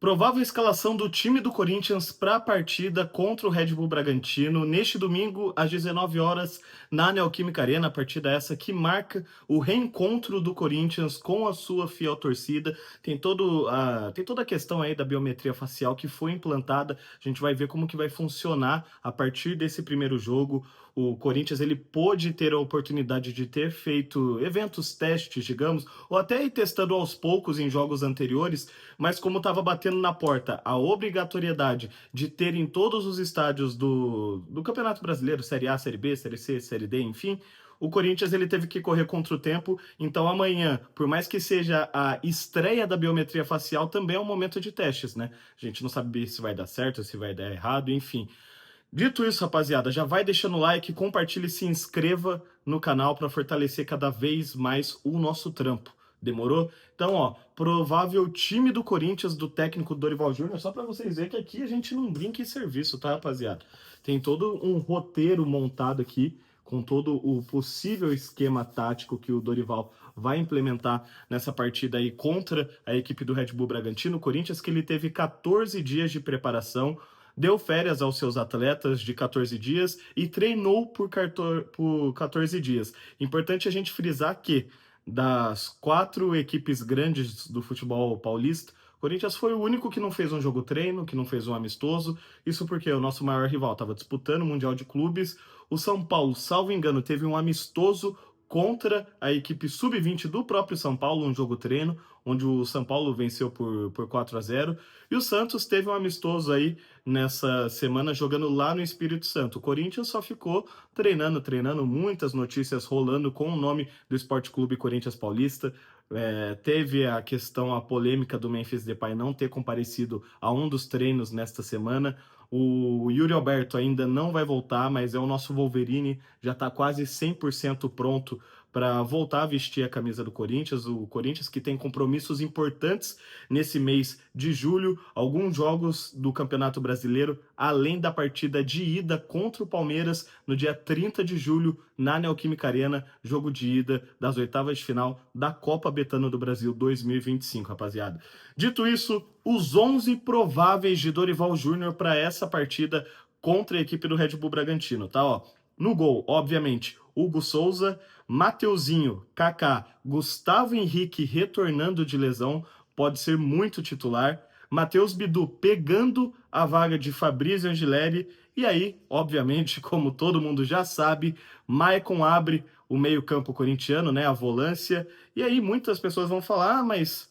Provável escalação do time do Corinthians para a partida contra o Red Bull Bragantino neste domingo às 19 horas na Neoquímica Arena, a partida essa que marca o reencontro do Corinthians com a sua fiel torcida. Tem toda a questão aí da biometria facial que foi implantada. A gente vai ver como que vai funcionar a partir desse primeiro jogo. O Corinthians ele pôde ter a oportunidade de ter feito eventos testes, digamos, ou até ir testando aos poucos em jogos anteriores, mas como estava batendo na porta a obrigatoriedade de ter em todos os estádios do Campeonato Brasileiro, Série A, Série B, Série C, Série D, enfim, o Corinthians ele teve que correr contra o tempo. Então amanhã, por mais que seja a estreia da biometria facial, também é um momento de testes, né? A gente não sabe se vai dar certo, se vai dar errado, enfim. Dito isso, rapaziada, já vai deixando o like, compartilhe e se inscreva no canal para fortalecer cada vez mais o nosso trampo. Demorou? Então, ó, provável time do Corinthians, do técnico Dorival Júnior, só para vocês verem que aqui a gente não brinca em serviço, tá, rapaziada? Tem todo um roteiro montado aqui, com todo o possível esquema tático que o Dorival vai implementar nessa partida aí contra a equipe do Red Bull Bragantino. O Corinthians que ele teve 14 dias de preparação, deu férias aos seus atletas de 14 dias e treinou por 14 dias. Importante a gente frisar que das 4 equipes grandes do futebol paulista, o Corinthians foi o único que não fez um jogo treino, que não fez um amistoso. Isso porque o nosso maior rival estava disputando o Mundial de Clubes. O São Paulo, salvo engano, teve um amistoso contra a equipe sub-20 do próprio São Paulo, um jogo treino, onde o São Paulo venceu por 4-0. E o Santos teve um amistoso aí nessa semana jogando lá no Espírito Santo. O Corinthians só ficou treinando, muitas notícias rolando com o nome do Esporte Clube Corinthians Paulista. Teve a questão, a polêmica do Memphis Depay não ter comparecido a um dos treinos nesta semana. O Yuri Alberto ainda não vai voltar, mas é o nosso Wolverine, já está quase 100% pronto para voltar a vestir a camisa do Corinthians. O Corinthians que tem compromissos importantes nesse mês de julho, alguns jogos do Campeonato Brasileiro, além da partida de ida contra o Palmeiras no dia 30 de julho na Neoquímica Arena, jogo de ida das oitavas de final da Copa Betano do Brasil 2025, rapaziada. Dito isso, os 11 prováveis de Dorival Júnior para essa partida contra a equipe do Red Bull Bragantino, tá? Ó, no gol, obviamente, Hugo Souza, Mateuzinho, Kaká, Gustavo Henrique retornando de lesão, pode ser muito titular. Matheus Bidu pegando a vaga de Fabrício Angileri. E aí, obviamente, como todo mundo já sabe, Maicon abre o meio-campo corintiano, né? A volância. E aí muitas pessoas vão falar, mas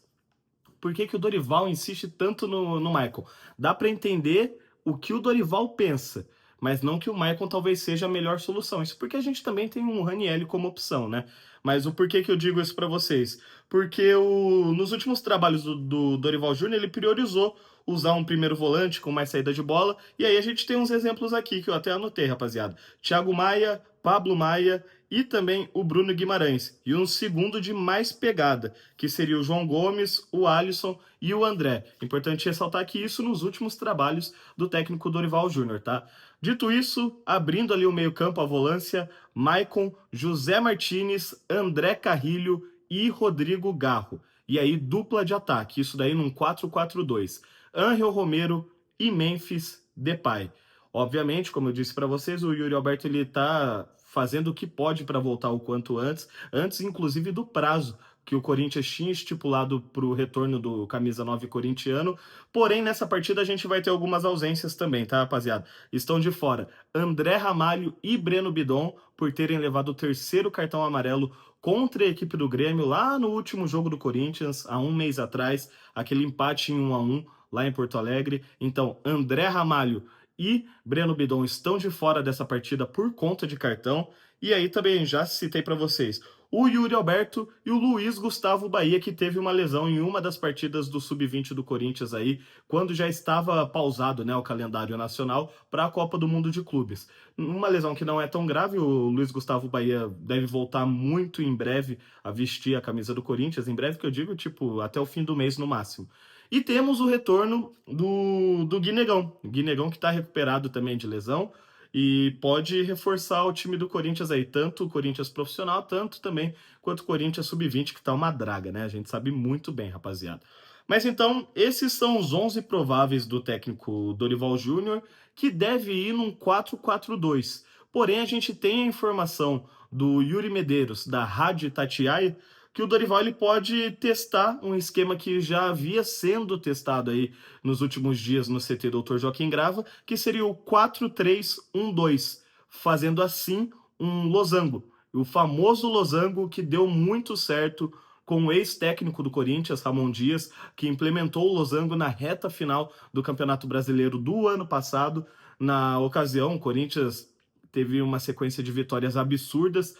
por que que o Dorival insiste tanto no Maicon? Dá para entender o que o Dorival pensa, mas não que o Maicon talvez seja a melhor solução. Isso porque a gente também tem um Ranielli como opção, né? Mas o porquê que eu digo isso para vocês? Porque nos últimos trabalhos do Dorival Júnior, ele priorizou usar um primeiro volante com mais saída de bola, e aí a gente tem uns exemplos aqui que eu até anotei, rapaziada. Thiago Maia, Pablo Maia e também o Bruno Guimarães. E um segundo de mais pegada, que seria o João Gomes, o Alisson e o André. Importante ressaltar que isso nos últimos trabalhos do técnico Dorival Júnior, tá? Dito isso, abrindo ali o meio-campo, a volância, Maicon, José Martinez, André Carrilho e Rodrigo Garro. E aí, dupla de ataque, isso daí num 4-4-2. Ángel Romero e Memphis Depay. Obviamente, como eu disse para vocês, o Yuri Alberto ele tá fazendo o que pode para voltar o quanto antes inclusive do prazo que o Corinthians tinha estipulado para o retorno do camisa 9 corintiano. Porém, nessa partida a gente vai ter algumas ausências também, tá, rapaziada? Estão de fora André Ramalho e Breno Bidon por terem levado o terceiro cartão amarelo contra a equipe do Grêmio lá no último jogo do Corinthians, há um mês atrás, aquele empate em 1-1 lá em Porto Alegre. Então, André Ramalho e Breno Bidon estão de fora dessa partida por conta de cartão. E aí também já citei para vocês o Yuri Alberto e o Luiz Gustavo Bahia, que teve uma lesão em uma das partidas do Sub-20 do Corinthians aí, quando já estava pausado, né, o calendário nacional para a Copa do Mundo de Clubes. Uma lesão que não é tão grave, o Luiz Gustavo Bahia deve voltar muito em breve a vestir a camisa do Corinthians, em breve que eu digo, tipo, até o fim do mês no máximo. E temos o retorno do Guinegão. O Guinegão que está recuperado também de lesão e pode reforçar o time do Corinthians aí, tanto o Corinthians profissional, tanto também quanto o Corinthians sub-20, que tá uma draga, né? A gente sabe muito bem, rapaziada. Mas então, esses são os 11 prováveis do técnico Dorival Júnior, que deve ir num 4-4-2. Porém, a gente tem a informação do Yuri Medeiros, da Rádio Itatiaia, que o Dorival ele pode testar um esquema que já havia sendo testado aí nos últimos dias no CT Dr. Joaquim Grava, que seria o 4-3-1-2, fazendo assim um losango. O famoso losango que deu muito certo com o ex-técnico do Corinthians, Ramon Dias, que implementou o losango na reta final do Campeonato Brasileiro do ano passado. Na ocasião, o Corinthians teve uma sequência de vitórias absurdas,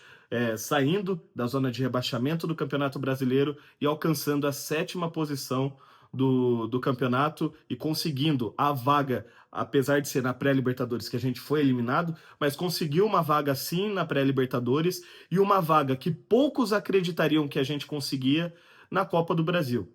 saindo da zona de rebaixamento do Campeonato Brasileiro e alcançando a 7ª posição do campeonato e conseguindo a vaga, apesar de ser na pré-Libertadores que a gente foi eliminado, mas conseguiu uma vaga sim na pré-Libertadores e uma vaga que poucos acreditariam que a gente conseguia na Copa do Brasil.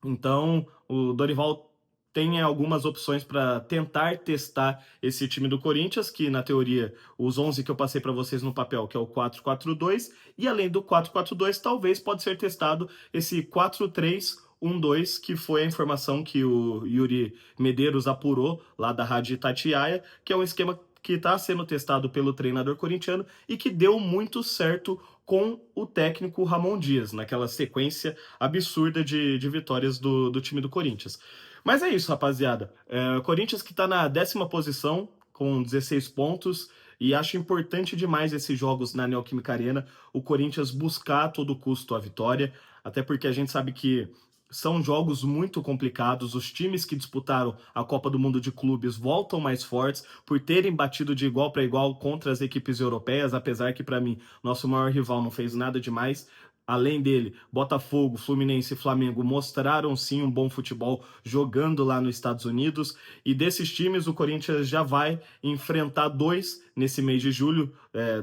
Então, o Dorival tem algumas opções para tentar testar esse time do Corinthians, que na teoria, os 11 que eu passei para vocês no papel, que é o 4-4-2, e além do 4-4-2, talvez pode ser testado esse 4-3-1-2, que foi a informação que o Yuri Medeiros apurou lá da Rádio Itatiaia, que é um esquema que está sendo testado pelo treinador corintiano e que deu muito certo com o técnico Ramon Dias, naquela sequência absurda de vitórias do time do Corinthians. Mas é isso, rapaziada. O Corinthians que está na 10ª posição, com 16 pontos, e acho importante demais esses jogos na Neoquímica Arena, o Corinthians buscar a todo custo a vitória, até porque a gente sabe que são jogos muito complicados. Os times que disputaram a Copa do Mundo de Clubes voltam mais fortes por terem batido de igual para igual contra as equipes europeias, apesar que, para mim, nosso maior rival não fez nada demais. Além dele, Botafogo, Fluminense e Flamengo mostraram sim um bom futebol jogando lá nos Estados Unidos. E desses times, o Corinthians já vai enfrentar 2 nesse mês de julho.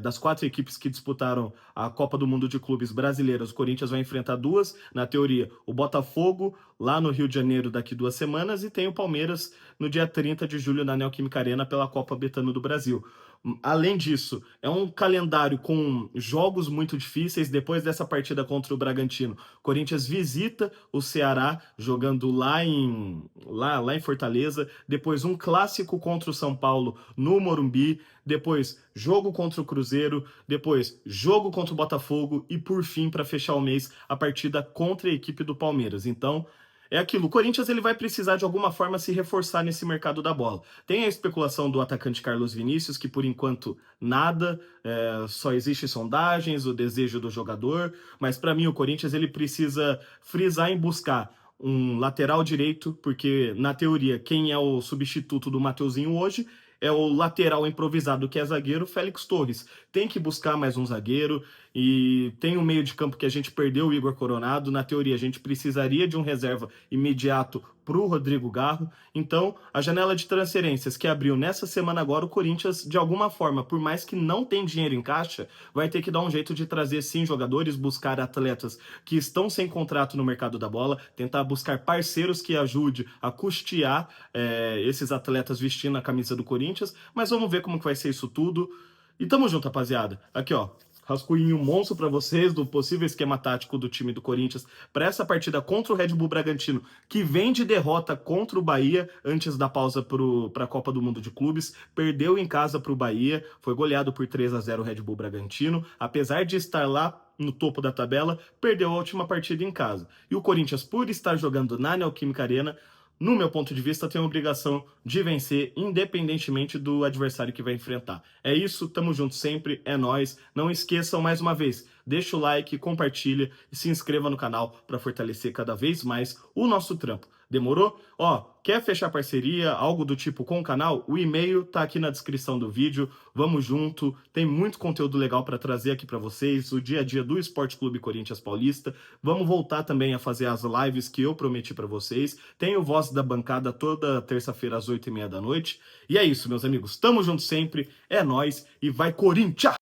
Das 4 equipes que disputaram a Copa do Mundo de Clubes brasileiras, o Corinthians vai enfrentar 2. Na teoria, o Botafogo lá no Rio de Janeiro daqui 2 semanas e tem o Palmeiras no dia 30 de julho na Neoquímica Arena pela Copa Betano do Brasil. Além disso, é um calendário com jogos muito difíceis. Depois dessa partida contra o Bragantino, Corinthians visita o Ceará, jogando lá em Fortaleza. Depois um clássico contra o São Paulo no Morumbi. Depois jogo contra o Cruzeiro. Depois jogo contra o Botafogo. E por fim, para fechar o mês, a partida contra a equipe do Palmeiras. Então, é aquilo, o Corinthians ele vai precisar de alguma forma se reforçar nesse mercado da bola. Tem a especulação do atacante Carlos Vinícius, que por enquanto nada, só existe sondagens, o desejo do jogador, mas para mim o Corinthians ele precisa frisar em buscar um lateral direito, porque na teoria quem é o substituto do Mateuzinho hoje é o lateral improvisado que é zagueiro, Félix Torres. Tem que buscar mais um zagueiro e tem um meio de campo que a gente perdeu o Igor Coronado. Na teoria, a gente precisaria de um reserva imediato para o Rodrigo Garro. Então, a janela de transferências que abriu nessa semana agora, o Corinthians, de alguma forma, por mais que não tenha dinheiro em caixa, vai ter que dar um jeito de trazer sim jogadores, buscar atletas que estão sem contrato no mercado da bola, tentar buscar parceiros que ajude a custear esses atletas vestindo a camisa do Corinthians. Mas vamos ver como que vai ser isso tudo. E tamo junto, rapaziada. Aqui, ó. Rascunho monstro para vocês do possível esquema tático do time do Corinthians para essa partida contra o Red Bull Bragantino, que vem de derrota contra o Bahia antes da pausa para a Copa do Mundo de Clubes. Perdeu em casa para o Bahia, foi goleado por 3-0 o Red Bull Bragantino. Apesar de estar lá no topo da tabela, perdeu a última partida em casa. E o Corinthians, por estar jogando na Neoquímica Arena, no meu ponto de vista, tem a obrigação de vencer, independentemente do adversário que vai enfrentar. É isso, tamo junto sempre, é nóis. Não esqueçam, mais uma vez, deixa o like, compartilha e se inscreva no canal para fortalecer cada vez mais o nosso trampo. Demorou? Ó, quer fechar parceria, algo do tipo com o canal? O e-mail tá aqui na descrição do vídeo. Vamos junto, tem muito conteúdo legal para trazer aqui para vocês, o dia a dia do Esporte Clube Corinthians Paulista. Vamos voltar também a fazer as lives que eu prometi para vocês. Tem o Voz da Bancada toda terça-feira às 8h30 da noite. E é isso, meus amigos. Tamo junto sempre, é nóis e vai Corinthians!